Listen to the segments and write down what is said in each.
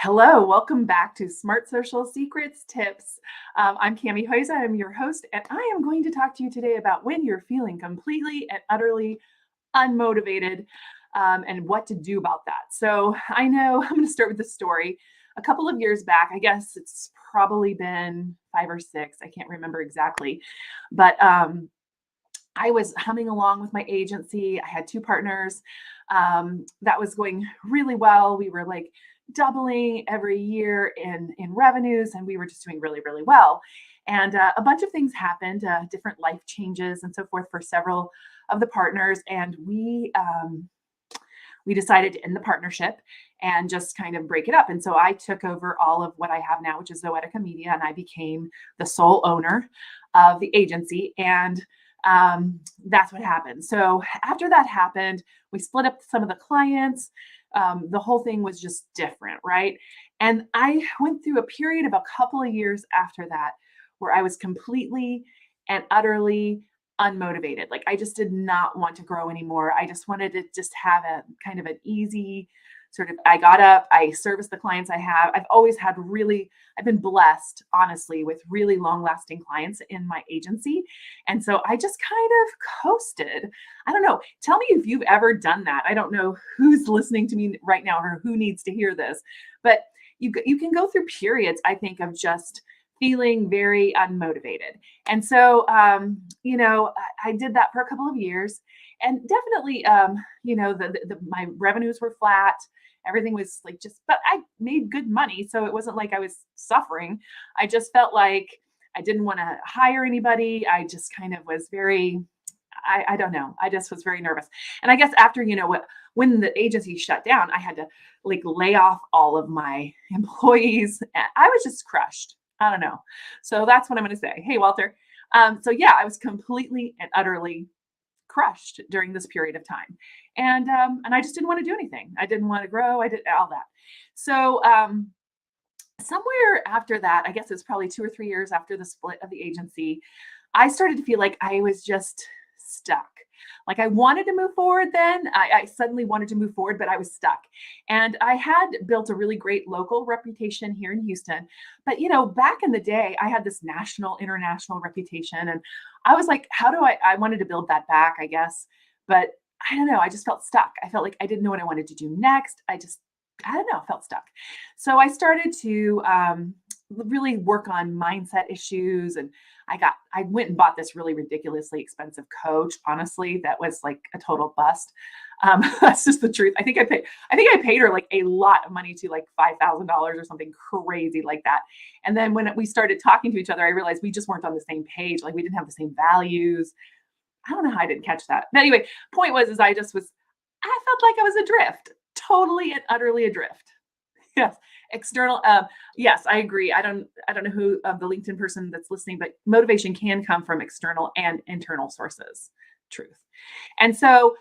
Hello, welcome back to Smart Social Secrets Tips. I'm Cami Hoyza, I'm your host, and I am going to talk to you today about when you're feeling completely and utterly unmotivated and what to do about that. So I know I'm going to start with the story. A couple of years back, I guess it's probably been 5 or 6, I can't remember exactly, but I was humming along with my agency. I had two partners. That was going really well. We were like doubling every year in revenues, and we were just doing really, really well. And a bunch of things happened, different life changes and so forth for several of the partners, and we decided to end the partnership and just kind of break it up. And so I took over all of what I have now, which is Zoetica Media, and I became the sole owner of the agency. And that's what happened. So after that happened, we split up some of the clients. The whole thing was just different, right? And I went through a period of a couple of years after that where I was completely and utterly unmotivated. Like I just did not want to grow anymore. I just wanted to just have a kind of an easy sort of, I got up, I serviced the clients I have. I've been blessed, honestly, with really long lasting clients in my agency. And so I just kind of coasted. I don't know. Tell me if you've ever done that. I don't know who's listening to me right now or who needs to hear this, but you can go through periods, I think, of just feeling very unmotivated. And so, I did that for a couple of years, and definitely, my revenues were flat. Everything was like but I made good money. So it wasn't like I was suffering. I just felt like I didn't want to hire anybody. I just kind of was I don't know. I just was very nervous. And I guess after, when the agency shut down, I had to like lay off all of my employees. I was just crushed. I don't know. So that's what I'm going to say. Hey, Walter. So yeah, I was completely and utterly crushed during this period of time. And I just didn't want to do anything. I didn't want to grow. I did all that. So somewhere after that, I guess it's probably 2 or 3 years after the split of the agency, I started to feel like I was just stuck. Like I wanted to move forward then. I suddenly wanted to move forward, but I was stuck. And I had built a really great local reputation here in Houston. But, back in the day, I had this national, international reputation. And I was like, how do I wanted to build that back, I guess. But I don't know. I just felt stuck. I felt like I didn't know what I wanted to do next. I don't know, felt stuck. So I started to really work on mindset issues, and I went and bought this really ridiculously expensive coach. Honestly, that was like a total bust. That's just the truth. I think I paid her like a lot of money, to like $5,000 or something crazy like that. And then when we started talking to each other, I realized we just weren't on the same page. Like we didn't have the same values. I don't know how I didn't catch that. But anyway, point was, is I felt like I was adrift, totally and utterly adrift. Yes, external. Yes, I agree. I don't know who the LinkedIn person that's listening, but motivation can come from external and internal sources. Truth. And so,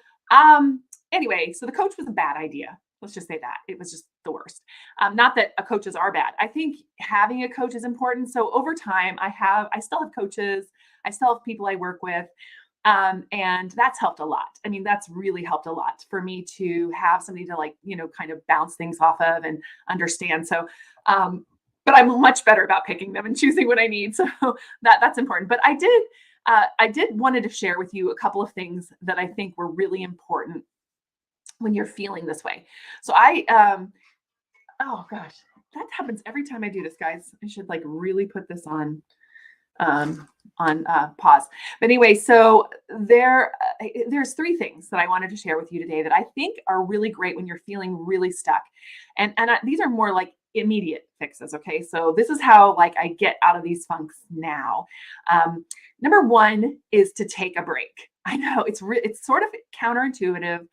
anyway, so the coach was a bad idea. Let's just say that it was just the worst. Not that coaches are bad. I think having a coach is important. So over time, I still have coaches. I still have people I work with. And that's helped a lot. I mean, that's really helped a lot for me to have somebody to like, kind of bounce things off of and understand. So, but I'm much better about picking them and choosing what I need. So that's important. But I did wanted to share with you a couple of things that I think were really important when you're feeling this way. So oh gosh, that happens every time I do this, guys. I should like really put this on pause. But anyway, so there's three things that I wanted to share with you today that I think are really great when you're feeling really stuck. And these are more like immediate fixes. Okay. So this is how like I get out of these funks now. Number one is to take a break. I know it's sort of counterintuitive.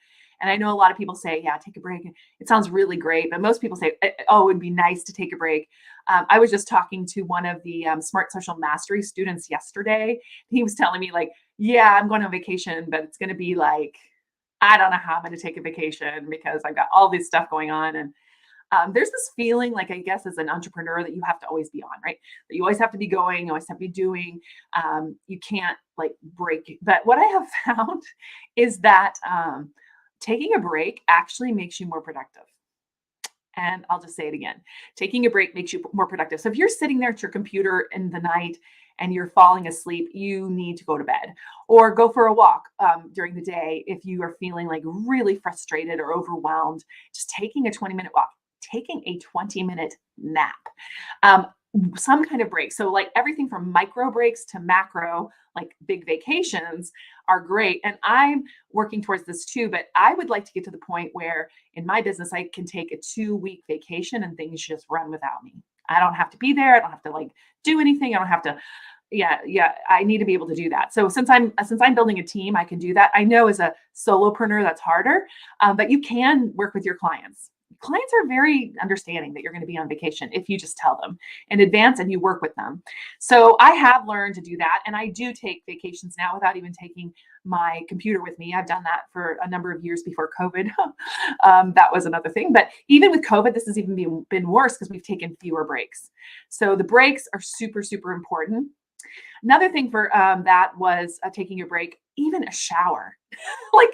And I know a lot of people say, yeah, take a break. It sounds really great. But most people say, oh, it would be nice to take a break. I was just talking to one of the Smart Social Mastery students yesterday. He was telling me like, yeah, I'm going on vacation, but it's going to be like, I don't know how I'm going to take a vacation because I've got all this stuff going on. And there's this feeling like, I guess, as an entrepreneur that you have to always be on, right? That you always have to be going, you always have to be doing. You can't like break. But what I have found is that taking a break actually makes you more productive. And I'll just say it again. Taking a break makes you more productive. So if you're sitting there at your computer in the night and you're falling asleep, you need to go to bed or go for a walk during the day. If you are feeling like really frustrated or overwhelmed, just taking a 20-minute walk, taking a 20-minute nap, um, some kind of break. So like everything from micro breaks to macro, like big vacations are great. And I'm working towards this too, but I would like to get to the point where in my business, I can take a 2-week vacation and things just run without me. I don't have to be there. I don't have to like do anything. I don't have to. Yeah. I need to be able to do that. So since I'm building a team, I can do that. I know as a solopreneur that's harder, but you can work with your clients. Clients are very understanding that you're going to be on vacation if you just tell them in advance and you work with them. So I have learned to do that, and I do take vacations now without even taking my computer with me. I've done that for a number of years before COVID. That was another thing. But even with COVID, this has even been worse because we've taken fewer breaks. So the breaks are super, super important. Another thing for that was taking a break, even a shower. Like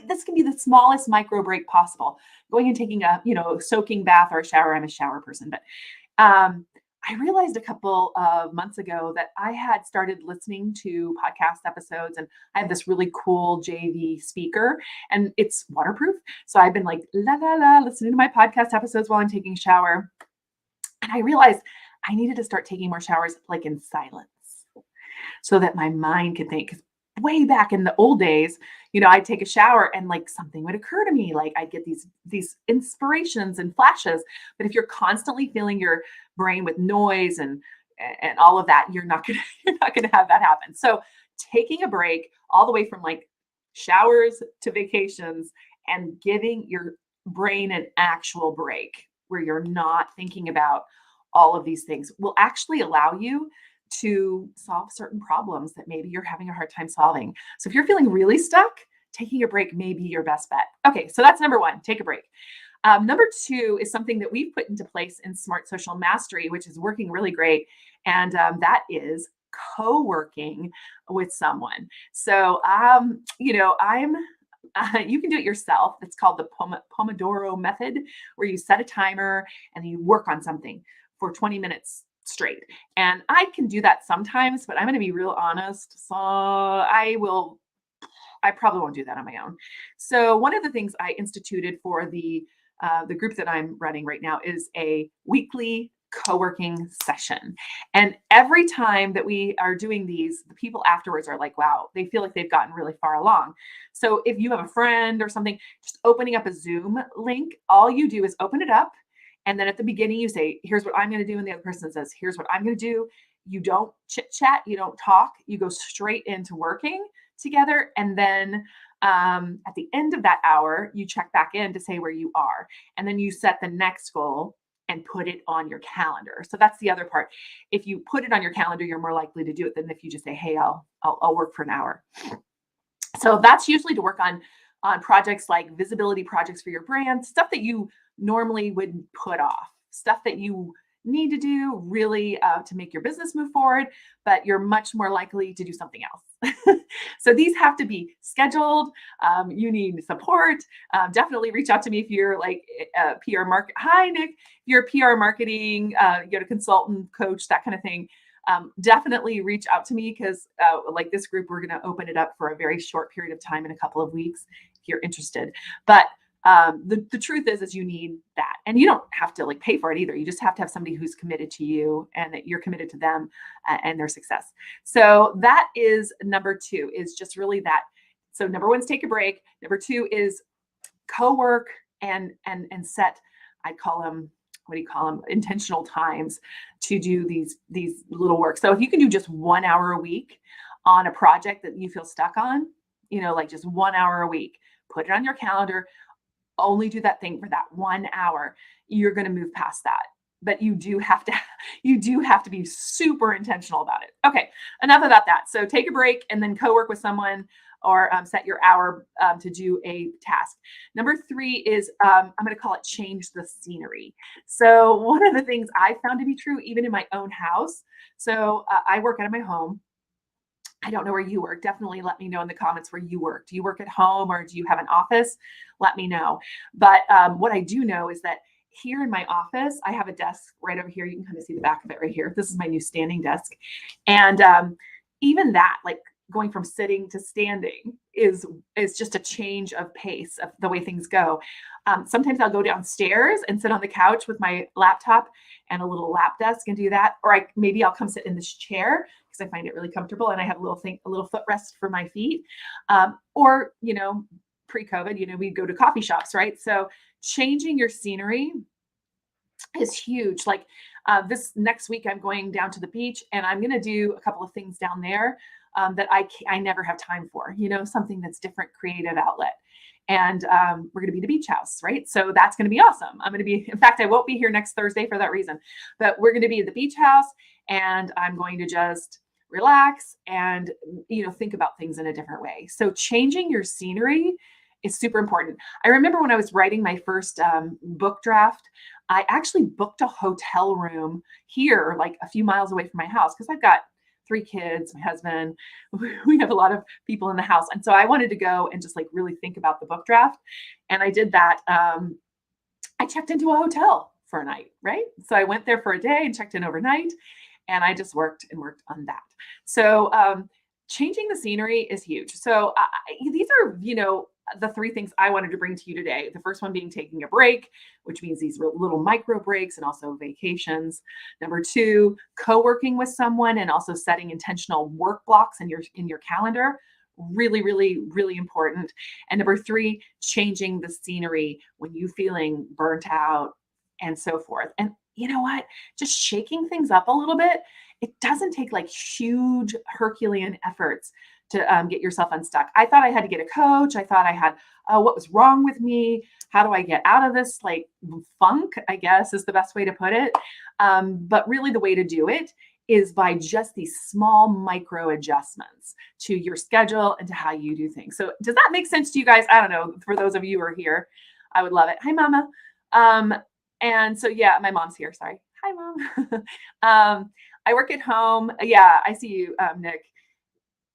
this can be the smallest micro break possible. Going and taking a soaking bath or a shower. I'm a shower person, but I realized a couple of months ago that I had started listening to podcast episodes, and I have this really cool JV speaker, and it's waterproof. So I've been like la la la listening to my podcast episodes while I'm taking a shower, and I realized I needed to start taking more showers like in silence so that my mind could think. 'Cause way back in the old days, I'd take a shower and like something would occur to me. Like I'd get these inspirations and flashes. But if you're constantly filling your brain with noise and all of that, you're not gonna you're not gonna have that happen. So taking a break all the way from like showers to vacations and giving your brain an actual break where you're not thinking about all of these things will actually allow you to solve certain problems that maybe you're having a hard time solving. So if you're feeling really stuck, taking a break may be your best bet. Okay, so that's number one, take a break. Number two is something that we've put into place in Smart Social Mastery, which is working really great. And that is co-working with someone. So, you can do it yourself. It's called the Pomodoro Method, where you set a timer and you work on something for 20 minutes straight. And I can do that sometimes, but I'm going to be real honest. So I probably won't do that on my own. So one of the things I instituted for the group that I'm running right now is a weekly co-working session. And every time that we are doing these, the people afterwards are like, wow, they feel like they've gotten really far along. So if you have a friend or something, just opening up a Zoom link, all you do is open it up. And then at the beginning, you say, here's what I'm going to do. And the other person says, here's what I'm going to do. You don't chit chat. You don't talk. You go straight into working together. And then at the end of that hour, you check back in to say where you are. And then you set the next goal and put it on your calendar. So that's the other part. If you put it on your calendar, you're more likely to do it than if you just say, hey, I'll work for an hour. So that's usually to work on projects like visibility projects for your brand, stuff that you normally would put off, stuff that you need to do really to make your business move forward, but you're much more likely to do something else. So these have to be scheduled. You need support. Definitely reach out to me if you're like a PR market. Hi, Nick. If you're a PR marketing, you got a consultant, coach, that kind of thing. Definitely reach out to me because like this group, we're going to open it up for a very short period of time in a couple of weeks if you're interested. But the truth is you need that, and you don't have to like pay for it either. You just have to have somebody who's committed to you and that you're committed to them and their success. So that is number two, is just really that. So number one is take a break. Number two is co-work and set, I call them, what do you call them? Intentional times to do these little work. So if you can do just 1 hour a week on a project that you feel stuck on, like just 1 hour a week, put it on your calendar, only do that thing for that 1 hour. You're going to move past that. But you do have to be super intentional about it. Okay, enough about that. So take a break and then co-work with someone or set your hour to do a task. Number three is, I'm going to call it change the scenery. So one of the things I found to be true, even in my own house. So I work out of my home. I don't know where you work. Definitely let me know in the comments where you work. Do you work at home or do you have an office? Let me know. But what I do know is that here in my office, I have a desk right over here. You can kind of see the back of it right here. This is my new standing desk. And even that, like going from sitting to standing is just a change of pace of the way things go. Sometimes I'll go downstairs and sit on the couch with my laptop and a little lap desk and do that. Or maybe I'll come sit in this chair because I find it really comfortable and I have a little footrest for my feet. Or, pre-COVID, we'd go to coffee shops, right? So changing your scenery is huge. Like this next week, I'm going down to the beach and I'm going to do a couple of things down there that I never have time for, something that's different, creative outlet. And we're going to be the beach house, right? So that's going to be awesome. In fact, I won't be here next Thursday for that reason, but we're going to be at the beach house and I'm going to just relax and, think about things in a different way. So changing your scenery is super important. I remember when I was writing my first book draft, I actually booked a hotel room here, like a few miles away from my house, because I've got 3 kids, my husband, we have a lot of people in the house. And so I wanted to go and just like really think about the book draft. And I did that. I checked into a hotel for a night, right? So I went there for a day and checked in overnight and I just worked on that. So changing the scenery is huge. So these are, the 3 things I wanted to bring to you today. The first one being taking a break, which means these little micro breaks and also vacations. Number 2, co-working with someone and also setting intentional work blocks in your calendar. Really, really, really important. And number 3, changing the scenery when you're feeling burnt out and so forth. And you know what? Just shaking things up a little bit. It doesn't take like huge Herculean efforts to get yourself unstuck. I thought I had to get a coach. I thought I had, what was wrong with me? How do I get out of this like funk, I guess is the best way to put it. But really the way to do it is by just these small micro adjustments to your schedule and to how you do things. So does that make sense to you guys? I don't know. For those of you who are here, I would love it. Hi, Mama. And so, yeah, my mom's here. Sorry. Hi, Mom. I work at home. Yeah, I see you, Nick.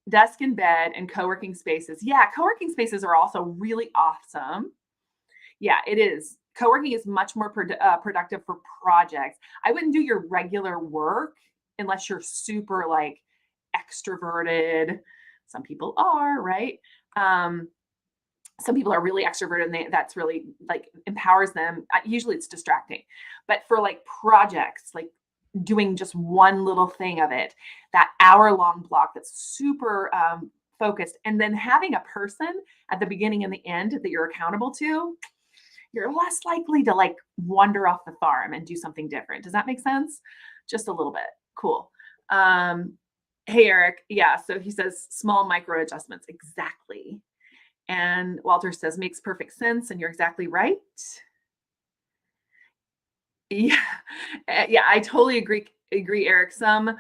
Desk and bed and co-working spaces. Yeah, co-working spaces are also really awesome. Yeah, it is. Co-working is much more productive for projects. I wouldn't do your regular work unless you're super like extroverted. Some people are, right? Some people are really extroverted and that's really like empowers them. Usually it's distracting, but for like projects, like doing just one little thing of it, that hour-long block that's super focused, and then having a person at the beginning and the end that you're accountable to, you're less likely to like wander off the farm and do something different. Does that make sense? Just a little bit. Cool. Hey, Eric. Yeah. So he says small micro adjustments. Exactly. And Walter says makes perfect sense. And you're exactly right. Yeah. Yeah, I totally agree, Eric. Some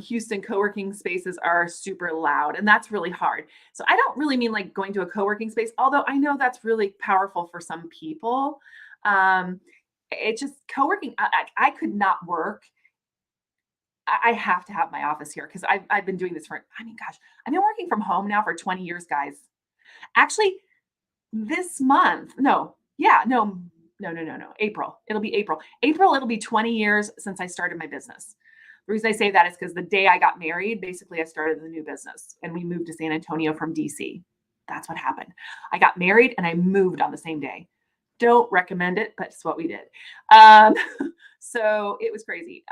Houston co-working spaces are super loud and that's really hard. So I don't really mean like going to a co-working space, although I know that's really powerful for some people. It just co-working, I could not work. I have to have my office here because I've been doing this I've been working from home now for 20 years, guys. Actually, this month, April. It'll be April. It'll be 20 years since I started my business. The reason I say that is because the day I got married, basically I started the new business and we moved to San Antonio from DC. That's what happened. I got married and I moved on the same day. Don't recommend it, but it's what we did. So it was crazy.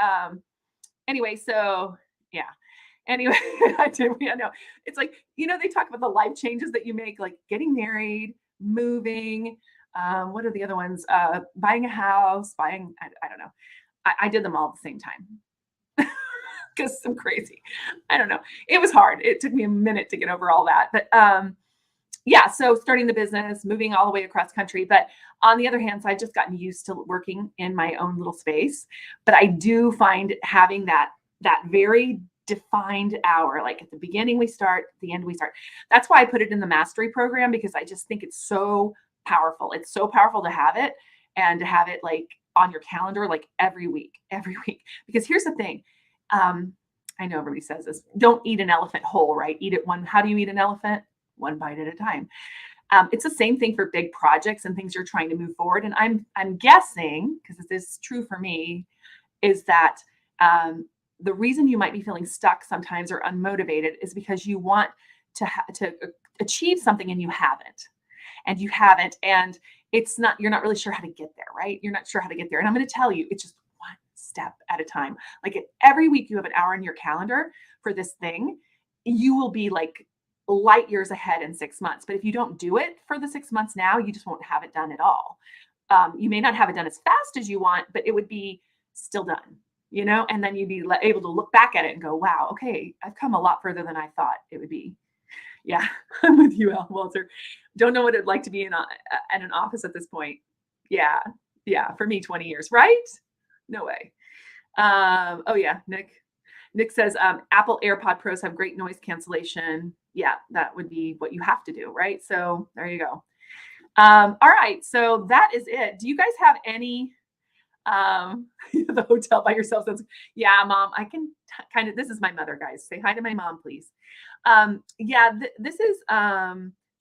Anyway, so yeah. Anyway, I know. It's like, they talk about the life changes that you make, like getting married, moving, what are the other ones? Buying a house, I don't know. I did them all at the same time because I'm crazy. I don't know. It was hard. It took me a minute to get over all that. But yeah, so starting the business, moving all the way across country. But on the other hand, so I've just gotten used to working in my own little space. But I do find having that very defined hour, like at the beginning we start, at the end we start. That's why I put it in the mastery program, because I just think it's so powerful. It's so powerful to have it and to have it like on your calendar, like every week. Because here's the thing. I know everybody says this, don't eat an elephant whole, right? Eat it one. How do you eat an elephant? One bite at a time. It's the same thing for big projects and things you're trying to move forward. And I'm guessing, because this is true for me, is that the reason you might be feeling stuck sometimes or unmotivated is because you want to achieve something and you haven't. And you're not really sure how to get there, right? You're not sure how to get there. And I'm going to tell you, it's just one step at a time. Like every week you have an hour in your calendar for this thing, you will be like light years ahead in 6 months. But if you don't do it for the 6 months now, you just won't have it done at all. You may not have it done as fast as you want, but it would be still done, and then you'd be able to look back at it and go, wow, okay, I've come a lot further than I thought it would be. Yeah, I'm with you, Walter. Don't know what it'd like to be at an office at this point. Yeah, for me, 20 years, right? No way. Oh yeah, Nick says, Apple AirPod Pros have great noise cancellation. Yeah, that would be what you have to do, right? So there you go. All right, so that is it. Do you guys have any, the hotel by yourself? Yeah, Mom, I can this is my mother, guys. Say hi to my mom, please. This is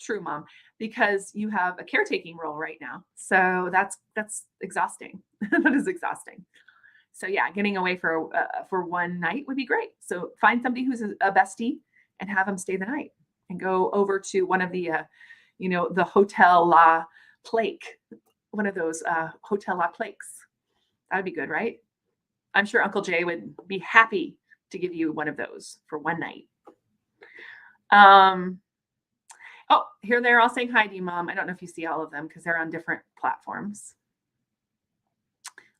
true, Mom, because you have a caretaking role right now. So that's exhausting. That is exhausting. So yeah, getting away for one night would be great. So find somebody who's a bestie and have them stay the night and go over to one of the, the Hotel La Plaque, one of those Hotel La Plaques. That would be good, right? I'm sure Uncle Jay would be happy to give you one of those for one night. Oh, here they're all saying hi to you, Mom. I don't know if you see all of them because they're on different platforms.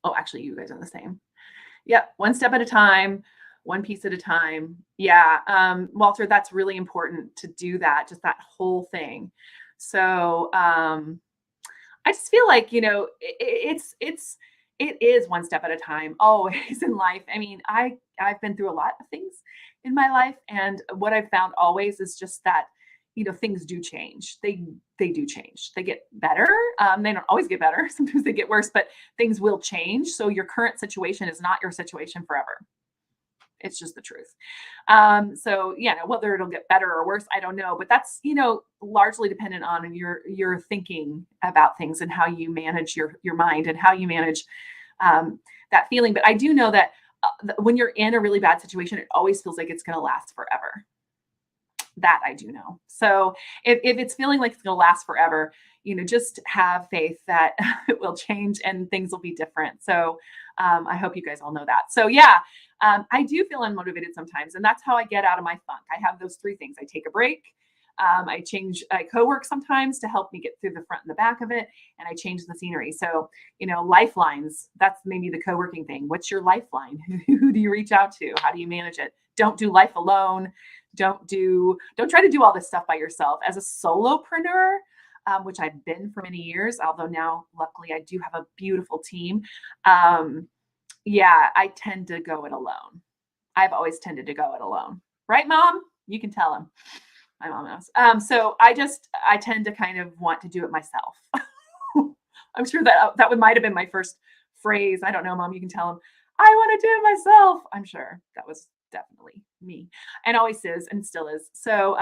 Oh, actually, you guys are the same. Yep, one step at a time, one piece at a time. Yeah, Walter, that's really important to do that, just that whole thing. So I just feel like, it is one step at a time, always in life. I mean, I've been through a lot of things in my life, and what I've found always is just that, things do change. They do change. They get better. They don't always get better. Sometimes they get worse, but things will change. So your current situation is not your situation forever. It's just the truth. So whether it'll get better or worse, I don't know. But that's, largely dependent on your thinking about things and how you manage your mind and how you manage that feeling. But I do know that when you're in a really bad situation, it always feels like it's going to last forever. That I do know. So if it's feeling like it's going to last forever, just have faith that it will change and things will be different. So I hope you guys all know that. So yeah, I do feel unmotivated sometimes, and that's how I get out of my funk. I have those three things. I take a break. I co-work sometimes to help me get through the front and the back of it, and I change the scenery. So, lifelines, that's maybe the co-working thing. What's your lifeline? Who do you reach out to? How do you manage it? Don't do life alone. Don't try to do all this stuff by yourself. As a solopreneur, which I've been for many years, although now luckily I do have a beautiful team. I tend to go it alone. I've always tended to go it alone. Right, Mom? You can tell him. My mom knows. So I tend to kind of want to do it myself. I'm sure that might have been my first phrase. I don't know, Mom. You can tell him, I want to do it myself. I'm sure that was definitely me, and always is and still is. So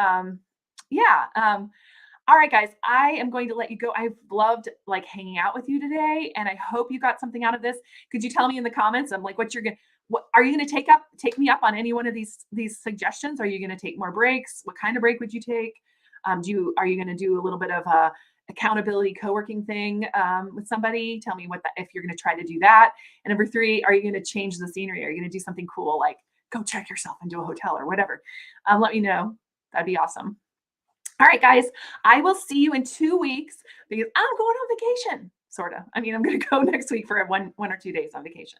all right, guys, I am going to let you go. I've loved hanging out with you today, and I hope you got something out of this. Could you tell me in the comments? I'm like, what are you going to take me up on any one of these suggestions? Are you going to take more breaks? What kind of break would you take? Are you going to do a little bit of a accountability co-working thing with somebody? Tell me if you're going to try to do that. And number 3, are you going to change the scenery? Are you going to do something cool, like go check yourself into a hotel or whatever? Let me know. That'd be awesome. All right, guys, I will see you in 2 weeks because I'm going on vacation, sort of. I mean, I'm going to go next week for one or 2 days on vacation.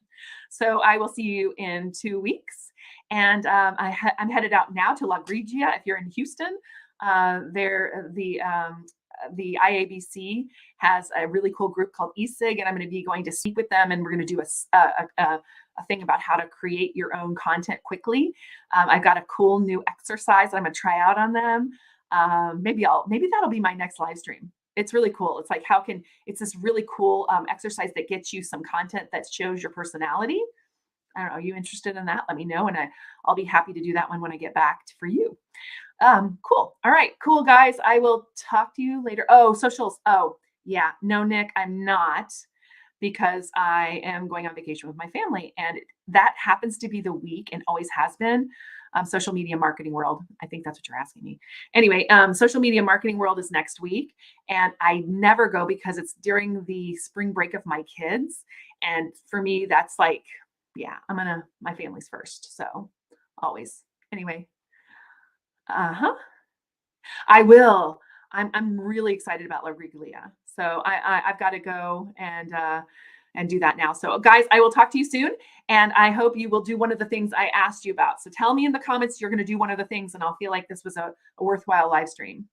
So I will see you in 2 weeks. And I'm headed out now to La Grigia. If you're in Houston, the IABC has a really cool group called eSig, and I'm going to be going to speak with them, and we're going to do a thing about how to create your own content quickly. I've got a cool new exercise that I'm going to try out on them. Maybe that'll be my next live stream. It's really cool. It's like, it's this really cool exercise that gets you some content that shows your personality. I don't know. Are you interested in that? Let me know. And I'll be happy to do that one when I get back for you. Cool. All right, cool guys. I will talk to you later. Oh, socials. Oh, yeah. No, Nick, I'm not, because I am going on vacation with my family, and that happens to be the week and always has been. Social media marketing world. I think that's what you're asking me. Anyway, social media marketing world is next week, and I never go because it's during the spring break of my kids, and for me, that's like, yeah, my family's first, so always. Anyway, uh huh. I will. I'm really excited about La Riglia. So I've got to go and do that now. So guys, I will talk to you soon, and I hope you will do one of the things I asked you about. So tell me in the comments you're going to do one of the things, and I'll feel like this was a worthwhile live stream.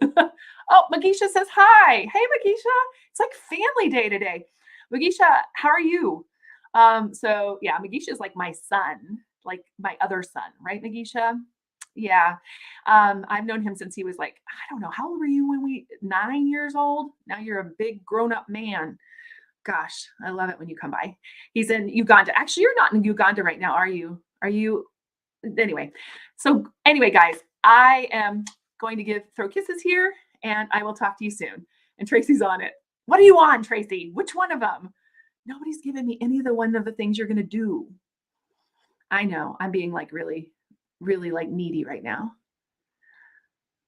Oh, Magisha says hi. Hey, Magisha. It's like family day today. Magisha, how are you? So yeah, Magisha is like my son, like my other son, right, Magisha? Yeah. I've known him since he was like, I don't know, how old were you when 9 years old? Now you're a big grown-up man. Gosh, I love it when you come by. He's in Uganda. Actually, you're not in Uganda right now, are you? Are you? Anyway. So anyway, guys, I am going to throw kisses here, and I will talk to you soon. And Tracy's on it. What are you on, Tracy? Which one of them? Nobody's given me any of the things you're gonna do. I know. I'm being like really, really like needy right now.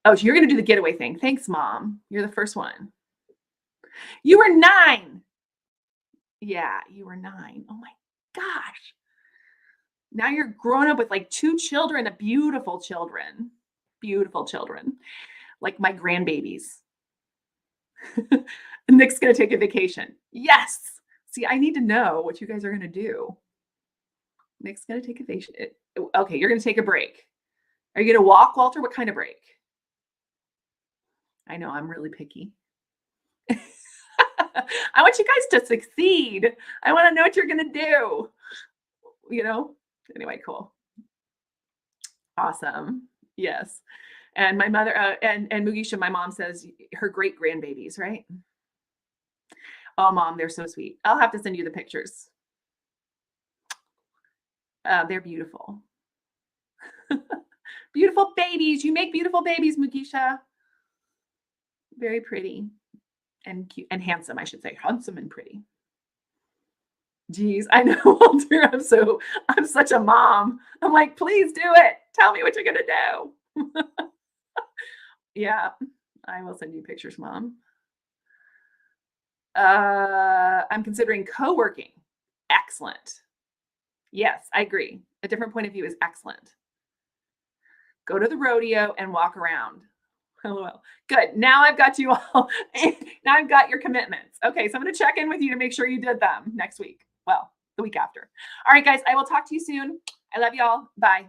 Oh, so you're gonna do the getaway thing. Thanks, Mom. You're the first one. You were 9. Yeah, you were 9. Oh my gosh. Now you're grown up with like 2 children, beautiful children. Beautiful children. Like my grandbabies. Nick's gonna take a vacation. Yes. See, I need to know what you guys are gonna do. Nick's gonna take a vacation. Okay, you're gonna take a break. Are you gonna walk, Walter? What kind of break? I know I'm really picky. I want you guys to succeed. I want to know what you're gonna do. You know? Anyway, cool. Awesome. Yes. And my mother and Mugisha, my mom says her great grandbabies, right? Oh, Mom, they're so sweet. I'll have to send you the pictures. They're beautiful. Beautiful babies. You make beautiful babies, Mugisha. Very pretty and cute and handsome, I should say. Handsome and pretty. Geez, I know, Walter. I'm such a mom. I'm like, please do it. Tell me what you're gonna do. Yeah, I will send you pictures, Mom. I'm considering co-working. Excellent. Yes, I agree. A different point of view is excellent. Go to the rodeo and walk around. LOL. Good. Now I've got you all. Now I've got your commitments. Okay, so I'm going to check in with you to make sure you did them next week. Well, the week after. All right, guys, I will talk to you soon. I love y'all. Bye.